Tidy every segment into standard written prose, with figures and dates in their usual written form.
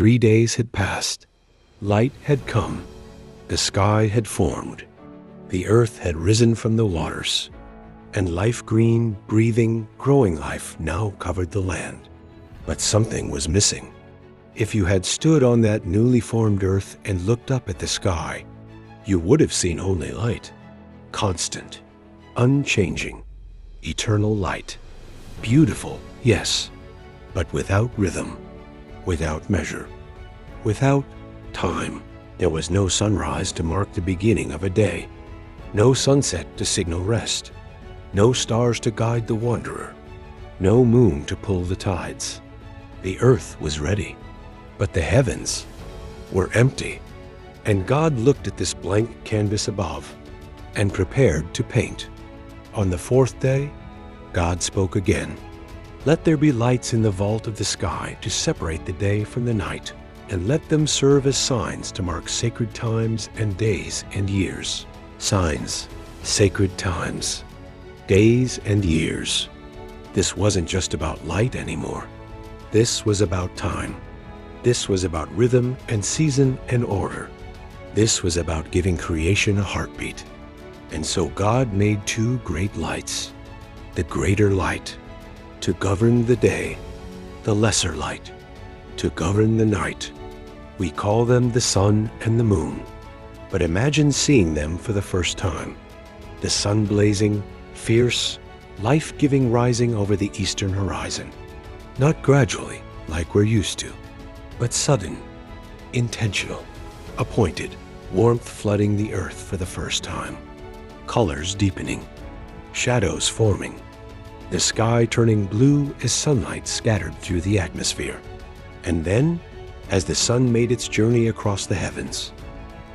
3 days had passed. Light had come. The sky had formed. The earth had risen from the waters. And life, green, breathing, growing life now covered the land. But something was missing. If you had stood on that newly formed earth and looked up at the sky, you would have seen only light. Constant, unchanging, eternal light. Beautiful, yes, but without rhythm, without measure, without time. There was no sunrise to mark the beginning of a day, no sunset to signal rest, no stars to guide the wanderer, no moon to pull the tides. The earth was ready, but the heavens were empty. And God looked at this blank canvas above and prepared to paint. On the fourth day, God spoke again. Let there be lights in the vault of the sky to separate the day from the night, and let them serve as signs to mark sacred times and days and years. Signs, sacred times, days and years. This wasn't just about light anymore. This was about time. This was about rhythm and season and order. This was about giving creation a heartbeat. And so God made 2 great lights. The greater light, to govern the day. The lesser light, to govern the night. We call them the sun and the moon. But imagine seeing them for the first time. The sun blazing, fierce, life-giving rising over the eastern horizon. Not gradually, like we're used to, but sudden, intentional, appointed, warmth flooding the earth for the first time. Colors deepening, shadows forming, the sky turning blue as sunlight scattered through the atmosphere. And then, as the sun made its journey across the heavens,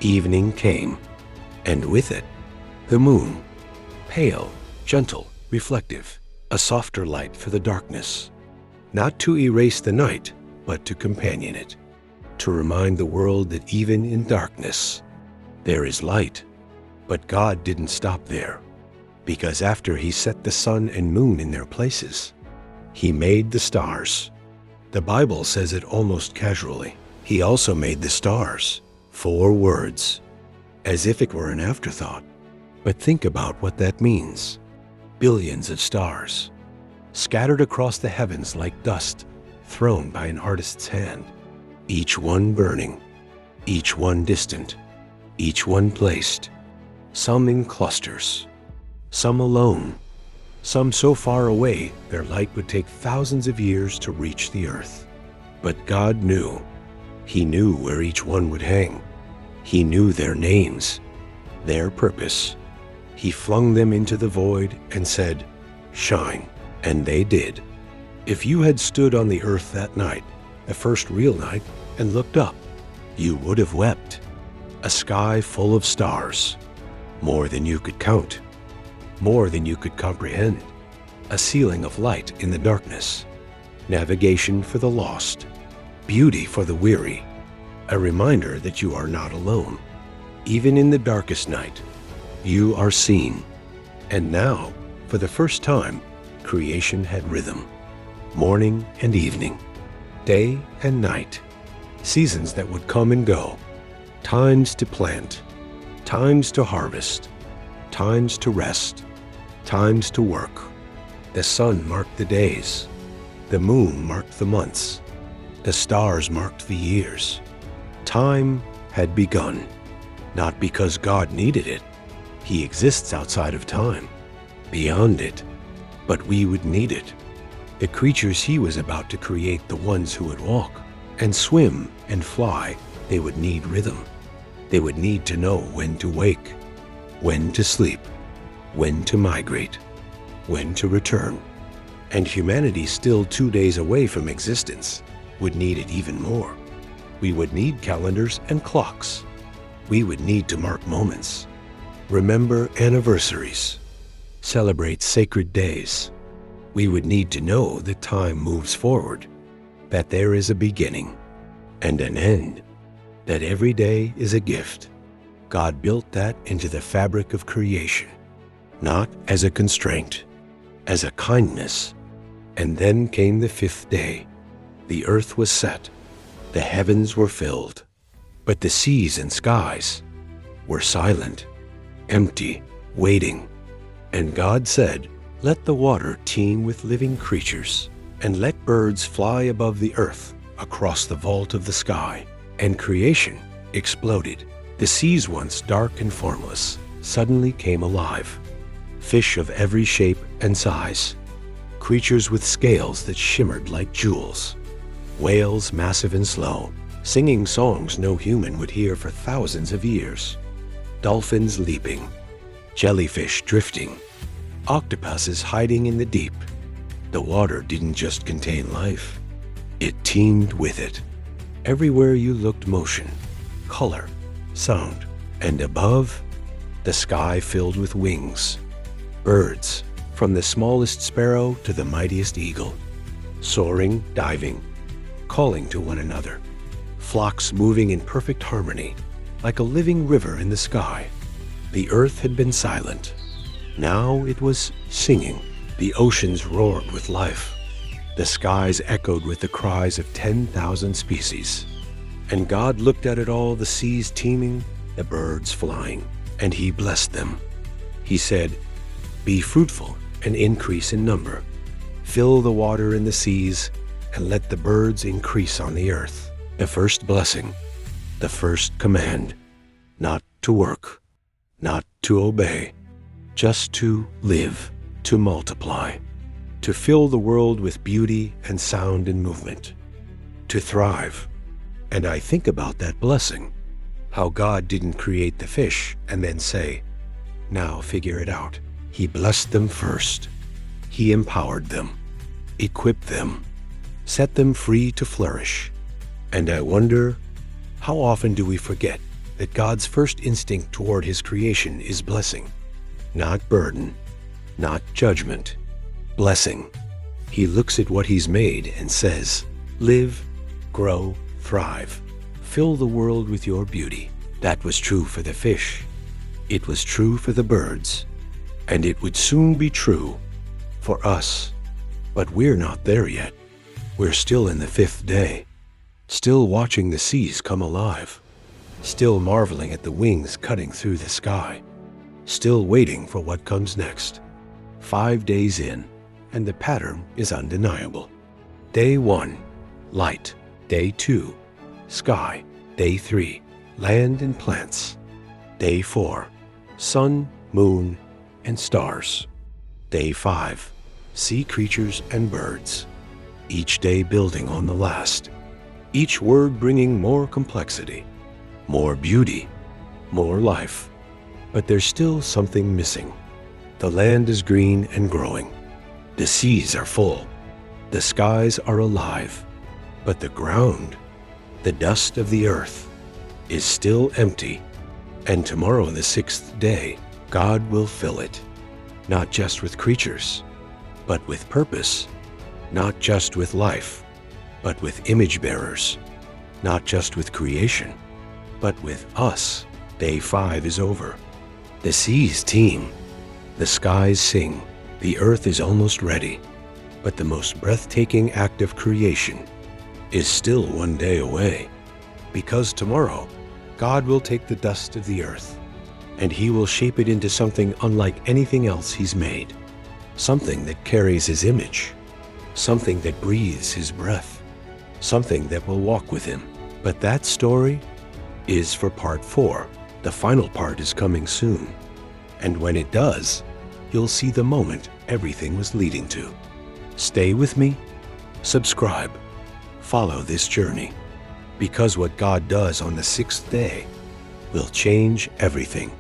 evening came, and with it, the moon, pale, gentle, reflective, a softer light for the darkness, not to erase the night, but to companion it, to remind the world that even in darkness, there is light. But God didn't stop there, because after He set the sun and moon in their places, He made the stars. The Bible says it almost casually. He also made the stars. 4 words, as if it were an afterthought. But think about what that means. Billions of stars, scattered across the heavens like dust thrown by an artist's hand, each one burning, each one distant, each one placed, some in clusters, some alone, some so far away their light would take thousands of years to reach the earth. But God knew. He knew where each one would hang. He knew their names, their purpose. He flung them into the void and said, "Shine," and they did. If you had stood on the earth that night, the first real night, and looked up, you would have wept. A sky full of stars, more than you could count, more than you could comprehend. A ceiling of light in the darkness, navigation for the lost, beauty for the weary, a reminder that you are not alone. Even in the darkest night, you are seen. And now, for the first time, creation had rhythm. Morning and evening, day and night, seasons that would come and go, times to plant, times to harvest, times to rest, times to work. The sun marked the days, the moon marked the months, the stars marked the years. Time had begun, not because God needed it. He exists outside of time, beyond it, but we would need it. The creatures He was about to create, the ones who would walk and swim and fly, they would need rhythm. They would need to know when to wake, when to sleep, when to migrate, when to return. And humanity, still 2 days away from existence, would need it even more. We would need calendars and clocks. We would need to mark moments, remember anniversaries, celebrate sacred days. We would need to know that time moves forward, that there is a beginning and an end, that every day is a gift. God built that into the fabric of creation, not as a constraint, as a kindness. And then came the 5th day. The earth was set. The heavens were filled, but the seas and skies were silent, empty, waiting. And God said, "Let the water teem with living creatures, and let birds fly above the earth across the vault of the sky." And creation exploded. The seas, once dark and formless, suddenly came alive. Fish of every shape and size, creatures with scales that shimmered like jewels, whales massive and slow, singing songs no human would hear for thousands of years, dolphins leaping, jellyfish drifting, octopuses hiding in the deep. The water didn't just contain life, it teemed with it. Everywhere you looked, motion, color, sound, and above, the sky filled with wings. Birds, from the smallest sparrow to the mightiest eagle, soaring, diving, calling to one another. Flocks moving in perfect harmony, like a living river in the sky. The earth had been silent. Now it was singing. The oceans roared with life. The skies echoed with the cries of 10,000 species. And God looked at it all, the seas teeming, the birds flying, and he blessed them. He said, "Be fruitful and increase in number. Fill the water in the seas, and let the birds increase on the earth." The first blessing, the first command, not to work, not to obey, just to live, to multiply, to fill the world with beauty and sound and movement, to thrive. And I think about that blessing, how God didn't create the fish and then say, "Now figure it out." He blessed them first. He empowered them, equipped them, set them free to flourish. And I wonder, how often do we forget that God's first instinct toward his creation is blessing, not burden, not judgment, blessing. He looks at what he's made and says, "Live, grow, thrive, fill the world with your beauty." That was true for the fish. It was true for the birds. And it would soon be true for us. But we're not there yet. We're still in the 5th day, still watching the seas come alive, still marveling at the wings cutting through the sky, still waiting for what comes next. 5 days in, and the pattern is undeniable. Day 1, light. Day 2, sky. Day 3, land and plants. Day 4, sun, moon, and stars. Day 5, sea creatures and birds. Each day building on the last. Each word bringing more complexity, more beauty, more life. But there's still something missing. The land is green and growing. The seas are full. The skies are alive. But the ground, the dust of the earth, is still empty. And tomorrow, the 6th day, God will fill it, not just with creatures, but with purpose, not just with life, but with image bearers, not just with creation, but with us. Day 5 is over. The seas teem, the skies sing, the earth is almost ready, but the most breathtaking act of creation is still 1 day away, because tomorrow God will take the dust of the earth and he will shape it into something unlike anything else he's made, something that carries his image, something that breathes his breath, something that will walk with him. But that story is for part 4. The final part is coming soon. And when it does, you'll see the moment everything was leading to. Stay with me, subscribe, follow this journey, because what God does on the 6th day will change everything.